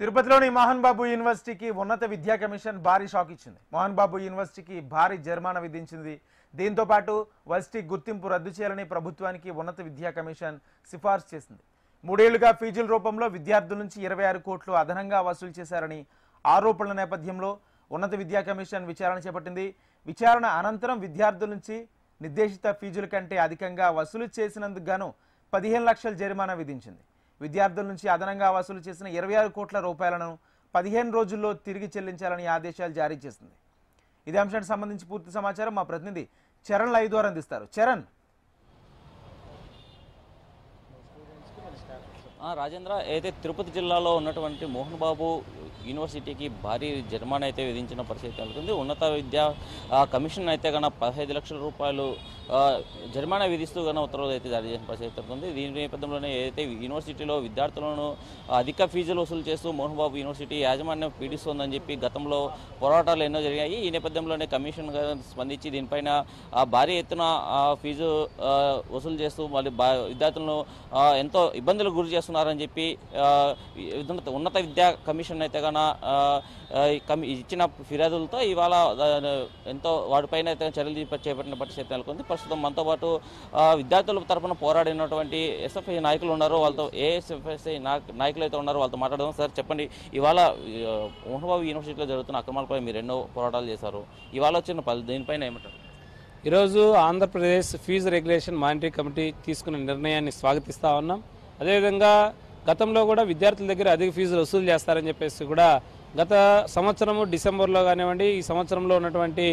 తిరుపతిలోని మోహన్ బాబు యూనివర్సిటీకి ఉన్నత విద్యా కమిషన్ భారీ షాక్ ఇచ్చింది. మోహన్ బాబు యూనివర్సిటీకి భారీ జరిమానా విధించింది. దీంతో పాటు వర్సిటీ గుర్తింపు రద్దు చేయాలని ప్రభుత్వానికి ఉన్నత విద్యా కమిషన్ సిఫార్సు చేసింది. 3 ఏళ్లుగా ఫీజుల రూపంలో విద్యార్థుల నుంచి 26 కోట్లు అదనంగా వసూలు చేశారని ఆరోపణల నేపథ్యంలో ఉన్నత విద్యా కమిషన్ విచారణ చేపట్టింది. విచారణ అనంతరం విద్యార్థుల నుంచి నిర్దేశిత ఫీజుల కంటే అధికంగా వసూలు చేసినందుకు గాను 15 లక్షల జరిమానా విధించింది. విద్యార్థుల నుంచి అదనంగా వసూలు చేసిన 26 కోట్ల రూపాయలను 15 రోజుల్లో తిరిగి చెల్లించాలని ఆదేశాలు జారీ చేసింది. ఇదే అంశానికి సంబంధించి పూర్తి సమాచారం మా ప్రతినిధి చరణ్ లైవ్ ద్వారా అందిస్తారు. చరణ్. రాజేంద్ర, అయితే తిరుపతి జిల్లాలో ఉన్నటువంటి మోహన్ బాబు యూనివర్సిటీకి భారీ జరిమానా అయితే విధించిన పరిస్థితి నెలకొంది. ఉన్నత విద్యా కమిషన్ అయితే కన్నా 15 లక్షల రూపాయలు జరిమానా విధిస్తూ కన్నా ఉత్తర్వులు అయితే జారీ చేసిన పరిస్థితి నెలకొంది. దీని నేపథ్యంలోనే ఏదైతే యూనివర్సిటీలో విద్యార్థులను అధిక ఫీజులు వసూలు చేస్తూ మోహన్ బాబు యూనివర్సిటీ యాజమాన్యం పీడిస్తోందని చెప్పి గతంలో పోరాటాలు ఎన్నో జరిగాయి. ఈ నేపథ్యంలోనే కమిషన్ స్పందించి దీనిపైన భారీ ఎత్తున ఫీజు వసూలు చేస్తూ మళ్ళీ విద్యార్థులను ఎంతో ఇబ్బందులకు గురి చేస్తున్నారని చెప్పి ఉన్నత విద్యా కమిషన్ అయితే ఇచ్చిన ఫిర్యాదులతో ఇవాళ ఎంతో వాటిపైన అయితే చర్యలు చేపట్టిన పరిస్థితి నెలకొంది. ప్రస్తుతం మనతో పాటు విద్యార్థుల తరఫున పోరాడినటువంటి ఎస్ఎఫ్ఐ నాయకులు ఉన్నారు. వాళ్ళతో ఏఎస్ఎఫ్ఐ నాయకులు అయితే ఉన్నారు, వాళ్ళతో మాట్లాడదాం. సార్ చెప్పండి, ఇవాళ మోహన్ బాబు యూనివర్సిటీలో జరుగుతున్న అక్రమాలపై మీరు ఎన్నో పోరాటాలు చేశారు. ఇవాళ వచ్చిన దీనిపైన ఏమంటారు? ఈరోజు Andhra Pradesh fees regulation monitory committee తీసుకున్న నిర్ణయాన్ని స్వాగతిస్తూ ఉన్నాం. అదేవిధంగా గతంలో కూడా విద్యార్థుల దగ్గర అధిక ఫీజులు వసూలు చేస్తారని చెప్పేసి కూడా గత సంవత్సరము డిసెంబర్లో కానివ్వండి, ఈ సంవత్సరంలో ఉన్నటువంటి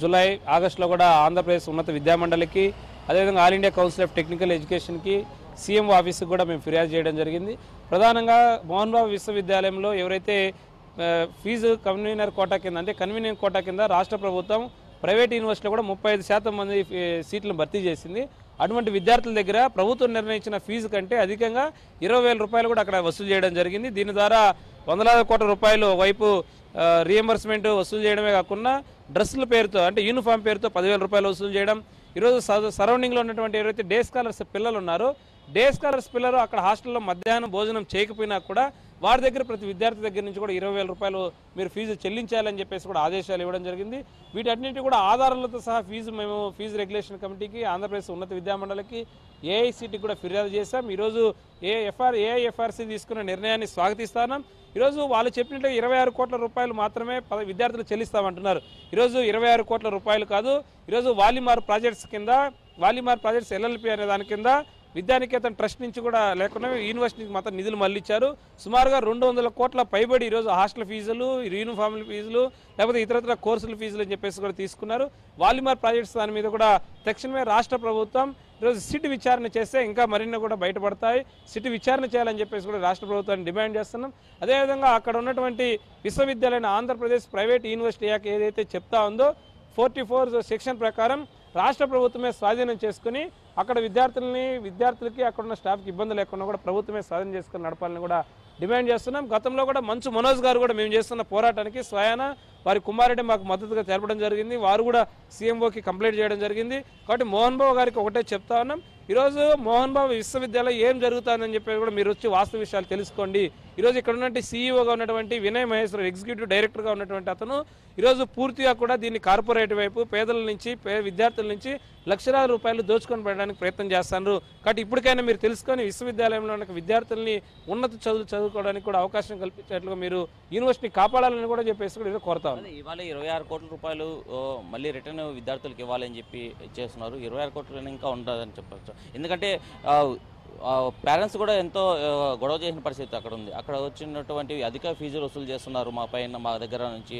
జూలై ఆగస్టులో కూడా ఆంధ్రప్రదేశ్ ఉన్నత విద్యామండలికి, అదేవిధంగా all India council of technical ఎడ్యుకేషన్కి, సీఎంఓ ఆఫీస్కి కూడా మేము ఫిర్యాదు చేయడం జరిగింది. ప్రధానంగా మోహన్ బాబు విశ్వవిద్యాలయంలో ఎవరైతే ఫీజు కన్వీనర్ కోటా కింద అంటే కన్వీనియర్ కోటా కింద రాష్ట్ర ప్రభుత్వం ప్రైవేట్ యూనివర్సిటీలో కూడా 35% మంది సీట్లను భర్తీ చేసింది. అటువంటి విద్యార్థుల దగ్గర ప్రభుత్వం నిర్ణయించిన ఫీజు కంటే అధికంగా 20,000 రూపాయలు కూడా అక్కడ వసూలు చేయడం జరిగింది. దీని ద్వారా వందలాది కోట్ల రూపాయలు వైపు రీఎంబర్స్మెంట్ వసూలు చేయడమే కాకుండా డ్రెస్సుల పేరుతో అంటే యూనిఫామ్ పేరుతో 10,000 రూపాయలు వసూలు చేయడం. ఈరోజు సరౌండింగ్లో ఉన్నటువంటి ఎవరైతే డే స్కాలర్స్ పిల్లలు ఉన్నారో డే స్కాలర్స్ పిల్లలు అక్కడ హాస్టల్లో మధ్యాహ్నం భోజనం చేయకపోయినా కూడా వారి దగ్గర ప్రతి విద్యార్థి దగ్గర నుంచి కూడా 20,000 రూపాయలు మీరు ఫీజు చెల్లించాలని చెప్పేసి కూడా ఆదేశాలు ఇవ్వడం జరిగింది. వీటన్నింటి కూడా ఆధారాలతో సహా మేము ఫీజు రెగ్యులేషన్ కమిటీకి, ఆంధ్రప్రదేశ్ ఉన్నత విద్యామండలికి, ఏఐసిటికి కూడా ఫిర్యాదు చేశాం. ఈరోజు ఏఐఎఫ్ఆర్సీ తీసుకున్న నిర్ణయాన్ని స్వాగతిస్తాం. ఈరోజు వాళ్ళు చెప్పినట్టు 26 కోట్ల రూపాయలు మాత్రమే విద్యార్థులు చెల్లిస్తామంటున్నారు. ఈరోజు 26 కోట్ల రూపాయలు కాదు, ఈరోజు వాలిమార్ ప్రాజెక్ట్స్ ఎల్ఎల్పి అనే దాని కింద విద్యానికేతన్ ట్రస్ట్ నుంచి కూడా లేకుండా యూనివర్సిటీకి మాత్రం నిధులు మళ్ళించారు. సుమారుగా 200 కోట్ల పైబడి ఈరోజు హాస్టల్ ఫీజులు, యూనిఫామ్ల ఫీజులు, లేకపోతే ఇతరత్ర కోర్సుల ఫీజులు అని చెప్పేసి కూడా తీసుకున్నారు. వాలిమార్ ప్రాజెక్ట్స్ దాని మీద కూడా తక్షణమే రాష్ట్ర ప్రభుత్వం ఈరోజు సిట్ విచారణ చేస్తే ఇంకా మరిన్ని కూడా బయటపడతాయి. సిట్ విచారణ చేయాలని చెప్పేసి కూడా రాష్ట్ర ప్రభుత్వాన్ని డిమాండ్ చేస్తున్నాం. అదేవిధంగా అక్కడ ఉన్నటువంటి విశ్వవిద్యాలయం ఆంధ్రప్రదేశ్ ప్రైవేట్ యూనివర్సిటీ యాక్ట్ ఏదైతే చెప్తా ఉందో 44 సెక్షన్ ప్రకారం రాష్ట్ర ప్రభుత్వమే స్వాధీనం చేసుకుని అక్కడ విద్యార్థులకి అక్కడ ఉన్న స్టాఫ్కి ఇబ్బంది లేకుండా కూడా ప్రభుత్వమే స్వాధీనం చేసుకుని నడపాలని కూడా డిమాండ్ చేస్తున్నాం. గతంలో కూడా మంచు మనోజ్ గారు కూడా మేము చేస్తున్న పోరాటానికి స్వయాన వారి కుమారుడే మాకు మద్దతుగా తెలపడం జరిగింది. వారు కూడా సీఎంఓకి కంప్లైంట్ చేయడం జరిగింది. కాబట్టి మోహన్ బాబు గారికి ఒకటే చెప్తా ఉన్నాం, ఈరోజు మోహన్ బాబు విశ్వవిద్యాలయం ఏం జరుగుతుందని చెప్పేసి కూడా మీరు వచ్చి వాస్తవ విషయాలు తెలుసుకోండి. ఈరోజు ఇక్కడ ఉన్నటువంటి సీఈఓగా ఉన్నటువంటి వినయ్ మహేశ్వర్, ఎగ్జిక్యూటివ్ డైరెక్టర్గా ఉన్నటువంటి అతను ఈరోజు పూర్తిగా కూడా దీన్ని కార్పొరేట్ వైపు పేదల నుంచి విద్యార్థుల నుంచి లక్షలాది రూపాయలు దోచుకొని పెట్టడానికి ప్రయత్నం చేస్తున్నారు. కాబట్టి ఇప్పటికైనా మీరు తెలుసుకొని విశ్వవిద్యాలయంలో ఉన్న విద్యార్థుల్ని ఉన్నత చదువుకోవడానికి కూడా అవకాశం కల్పించేట్లుగా మీరు యూనివర్సిటీ కాపాడాలని కూడా చెప్పేసి కూడా కోరుతా ఉన్నాం. ఇవాళ 26 కోట్ల రూపాయలు మళ్ళీ రిటర్న్ విద్యార్థులకు ఇవ్వాలని చెప్పి చేస్తున్నారు. 26 కోట్లు ఇంకా ఉండదని చెప్పచ్చు. ఎందుకంటే పేరెంట్స్ కూడా ఎంతో గొడవ చేసిన పరిస్థితి అక్కడ ఉంది. అక్కడ వచ్చినటువంటి అధిక ఫీజులు వసూలు చేస్తున్నారు మా దగ్గర నుంచి.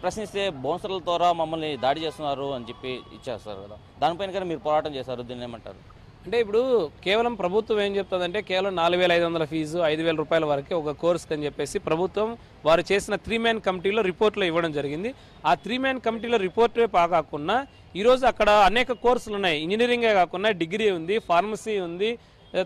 ప్రశ్నిస్తే బౌన్సర్ల ద్వారా మమ్మల్ని దాడి చేస్తున్నారు అని చెప్పి ఇచ్చేస్తారు కదా, దానిపైన కానీ మీరు పోరాటం చేశారు, దీన్ని ఏమంటారు? అంటే ఇప్పుడు కేవలం ప్రభుత్వం ఏం చెప్తుందంటే కేవలం 4,500 ఫీజు 5,000 రూపాయల వరకే ఒక కోర్స్కి అని చెప్పేసి ప్రభుత్వం వారు చేసిన 3 మ్యాన్ కమిటీలో రిపోర్ట్లో ఇవ్వడం జరిగింది. ఆ 3 మ్యాన్ కమిటీలో రిపోర్టే కాకుండా ఈరోజు అక్కడ అనేక కోర్సులు ఉన్నాయి. ఇంజనీరింగే కాకుండా డిగ్రీ ఉంది, ఫార్మసీ ఉంది,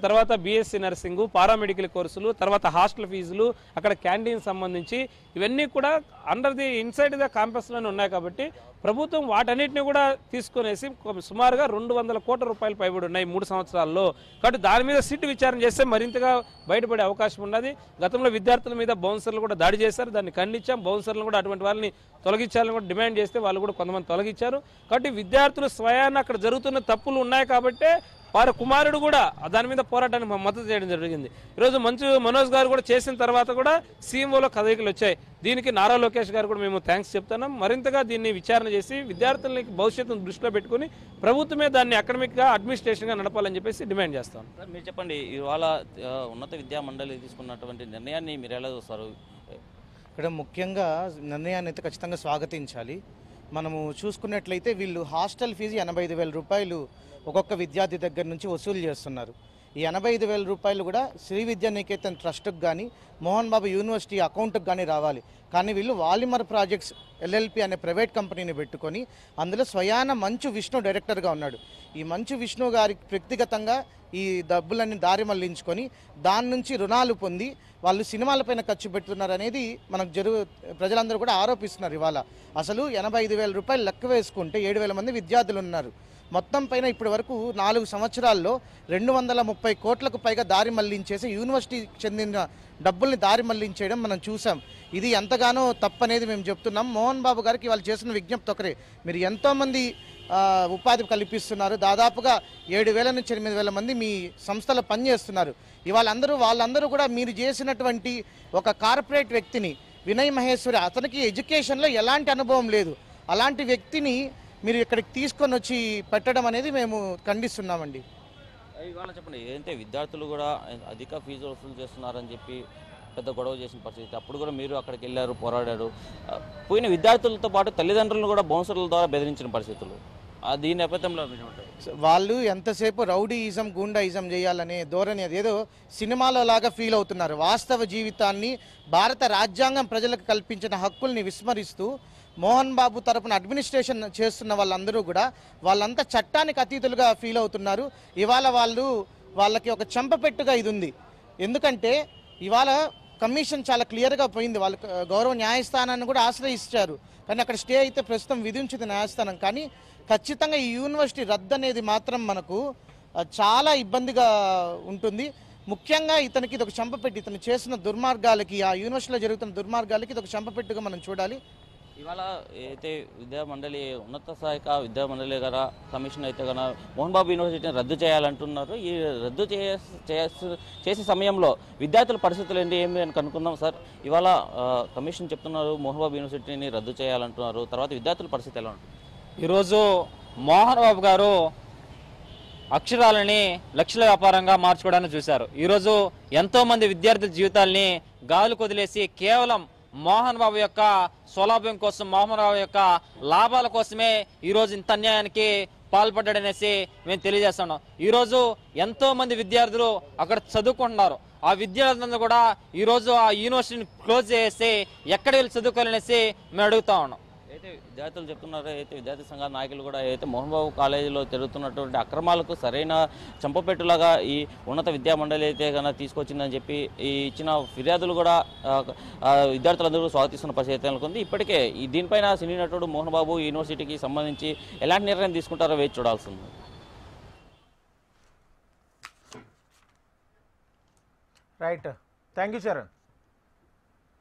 తర్వాత బీఎస్సీ నర్సింగ్, పారామెడికల్ కోర్సులు, తర్వాత హాస్టల్ ఫీజులు, అక్కడ క్యాంటీన్ సంబంధించి ఇవన్నీ కూడా అండర్ ది ఇన్సైడ్ ద క్యాంపస్లోనే ఉన్నాయి. కాబట్టి ప్రభుత్వం వాటన్నిటిని కూడా తీసుకునేసి సుమారుగా 200 కోట్ల రూపాయలు పైబడి ఉన్నాయి 3 సంవత్సరాల్లో. కాబట్టి దాని మీద సిట్ విచారణ చేస్తే మరింతగా బయటపడే అవకాశం ఉన్నది. గతంలో విద్యార్థుల మీద బౌన్సర్లు కూడా దాడి చేశారు, దాన్ని ఖండించాం. బౌన్సర్లు కూడా అటువంటి వాళ్ళని తొలగించాలని కూడా డిమాండ్ చేస్తే వాళ్ళు కూడా కొంతమంది తొలగించారు. కాబట్టి విద్యార్థులు స్వయాన్ని అక్కడ జరుగుతున్న తప్పులు ఉన్నాయి కాబట్టే వారి కుమారుడు కూడా దాని మీద పోరాటానికి మద్దతు చేయడం జరిగింది. ఈరోజు మనోజ్ గారు కూడా చేసిన తర్వాత కూడా సీఎంఓలో కదలికలు వచ్చాయి. దీనికి నారా లోకేష్ గారు కూడా మేము థ్యాంక్స్ చెప్తున్నాం. మరింతగా దీన్ని విచారణ చేసి విద్యార్థులకి భవిష్యత్తును దృష్టిలో పెట్టుకుని ప్రభుత్వమే దాన్ని అకాడమిక్గా అడ్మినిస్ట్రేషన్గా నడపాలని చెప్పేసి డిమాండ్ చేస్తాం. సార్ మీరు చెప్పండి, ఇవాళ ఉన్నత విద్యా మండలి తీసుకున్నటువంటి నిర్ణయాన్ని మీరు ఎలా చూస్తారు? ఇక్కడ ముఖ్యంగా నిర్ణయాన్ని అయితే ఖచ్చితంగా స్వాగతించాలి. మనము చూసుకున్నట్లయితే వీళ్ళు హాస్టల్ ఫీజు 85,000 రూపాయలు ఒక్కొక్క విద్యార్థి దగ్గర నుంచి వసూలు చేస్తున్నారు. ఈ 85,000 రూపాయలు కూడా శ్రీ విద్యానికేతన్ ట్రస్ట్కి కానీ మోహన్ బాబు యూనివర్సిటీ అకౌంట్కి కానీ రావాలి. కానీ వీళ్ళు వాలిమర్ ప్రాజెక్ట్స్ LLP అనే ప్రైవేట్ కంపెనీని పెట్టుకొని అందులో స్వయాన మంచు విష్ణు డైరెక్టర్గా ఉన్నాడు. ఈ మంచు విష్ణు గారికి వ్యక్తిగతంగా ఈ డబ్బులన్నీ దారి మళ్లించుకొని దాని నుంచి రుణాలు పొంది వాళ్ళు సినిమాలపైన ఖర్చు పెడుతున్నారు అనేది మనకు ప్రజలందరూ కూడా ఆరోపిస్తున్నారు. ఇవాళ అసలు 85,000 రూపాయలు లెక్క వేసుకుంటే 7,000 మంది విద్యార్థులు ఉన్నారు. మొత్తం పైన ఇప్పటి వరకు 4 సంవత్సరాల్లో 230 కోట్లకు పైగా దారి మళ్లించేసి యూనివర్సిటీకి చెందిన డబ్బుల్ని దారి మళ్లించేయడం మనం చూసాం. ఇది ఎంతగానో తప్పనేది మేము చెప్తున్నాం. మోహన్ బాబు గారికి వాళ్ళు చేసిన విజ్ఞప్తి ఒకరే, మీరు ఎంతోమంది ఉపాధి కల్పిస్తున్నారు. దాదాపుగా 7,000 నుంచి 8,000 మంది మీ సంస్థలో పనిచేస్తున్నారు. వాళ్ళందరూ కూడా మీరు చేసినటువంటి ఒక కార్పొరేట్ వ్యక్తిని వినయ్ మహేశ్వరి, అతనికి ఎడ్యుకేషన్లో ఎలాంటి అనుభవం లేదు, అలాంటి వ్యక్తిని మీరు ఇక్కడికి తీసుకొని వచ్చి పెట్టడం అనేది మేము ఖండిస్తున్నామండి. ఇవాళ చెప్పండి, ఏంటంటే విద్యార్థులు కూడా అధిక ఫీజు వసూలు చేస్తున్నారని చెప్పి పెద్ద గొడవ చేసిన పరిస్థితి. అప్పుడు కూడా మీరు అక్కడికి వెళ్ళారు, పోరాడారు. పోయిన విద్యార్థులతో పాటు తల్లిదండ్రులను కూడా బౌన్సర్ల ద్వారా బెదిరించిన పరిస్థితులు. దీని నేపథ్యంలో వాళ్ళు ఎంతసేపు రౌడీయిజం, గూండాయిజం చేయాలనే ధోరణి అదేదో సినిమాలో లాగా ఫీల్ అవుతున్నారు. వాస్తవ జీవితాన్ని, భారత రాజ్యాంగం ప్రజలకు కల్పించిన హక్కుల్ని విస్మరిస్తూ మోహన్ బాబు తరపున అడ్మినిస్ట్రేషన్ చేస్తున్న వాళ్ళంతా చట్టానికి అతీతులుగా ఫీల్ అవుతున్నారు. ఇవాళ వాళ్ళకి ఒక చెంపపెట్టుగా ఇది ఉంది. ఎందుకంటే ఇవాళ కమిషన్ చాలా క్లియర్గా పోయింది. వాళ్ళు గౌరవ న్యాయస్థానాన్ని కూడా ఆశ్రయించారు. కానీ అక్కడ స్టే అయితే ప్రస్తుతం విధించింది న్యాయస్థానం. కానీ ఖచ్చితంగా ఈ యూనివర్సిటీ రద్దు అనేది మాత్రం మనకు చాలా ఇబ్బందిగా ఉంటుంది. ముఖ్యంగా ఇతనికి ఇది ఒక చెంపపెట్టి, ఇతను చేసిన దుర్మార్గాలకి, ఆ యూనివర్సిటీలో జరుగుతున్న దుర్మార్గాలకి ఇది ఒక చెంపపెట్టుగా మనం చూడాలి. ఇవాళ అయితే విద్యామండలి ఉన్నత స్థాయిక విద్యామండలి గారు కమిషన్ అయితే కనుక మోహన్ బాబు యూనివర్సిటీని రద్దు చేయాలంటున్నారు. ఈ రద్దు చేసే సమయంలో విద్యార్థుల పరిస్థితులు ఏమి అని కనుక్కుందాం. సార్, ఇవాళ కమిషన్ చెప్తున్నారు మోహన్ బాబు యూనివర్సిటీని రద్దు చేయాలంటున్నారు. తర్వాత విద్యార్థుల పరిస్థితి ఎలా ఉంటుంది? ఈరోజు మోహన్ బాబు గారు అక్షరాలని లక్షల వ్యాపారంగా మార్చుకోవడానికి చూశారు. ఈరోజు ఎంతోమంది విద్యార్థుల జీవితాల్ని గాలి కొదిలేసి కేవలం మోహన్ బాబు యొక్క సౌలభ్యం కోసం, మోహన్ బాబు యొక్క లాభాల కోసమే ఈరోజు ఇంత అన్యాయానికి పాల్పడ్డాడనేసి మేము తెలియజేస్తున్నాం. ఈరోజు ఎంతో మంది విద్యార్థులు అక్కడ చదువుకుంటున్నారు. ఆ విద్యార్థులందరూ కూడా ఈరోజు ఆ యూనివర్సిటీని క్లోజ్ చేసి ఎక్కడ వెళ్ళి చదువుకోవాలనేసి మేము అడుగుతా ఉన్నాం. అయితే విద్యార్థులు చెప్తున్నారు, అయితే విద్యార్థి సంఘాల నాయకులు కూడా అయితే మోహన్ బాబు కాలేజీలో జరుగుతున్నటువంటి అక్రమాలకు సరైన చంపపెట్టులాగా ఈ ఉన్నత విద్యా మండలి అయితే కనుక తీసుకొచ్చిందని చెప్పి ఈ ఇచ్చిన ఫిర్యాదులు కూడా విద్యార్థులందరూ స్వాగతిస్తున్న పరిస్థితి నెలకొంది. ఇప్పటికే దీనిపైన సినీ నటుడు మోహన్ బాబు యూనివర్సిటీకి సంబంధించి ఎలాంటి నిర్ణయం తీసుకుంటారో వేచి చూడాల్సింది. Right, thank you Charan.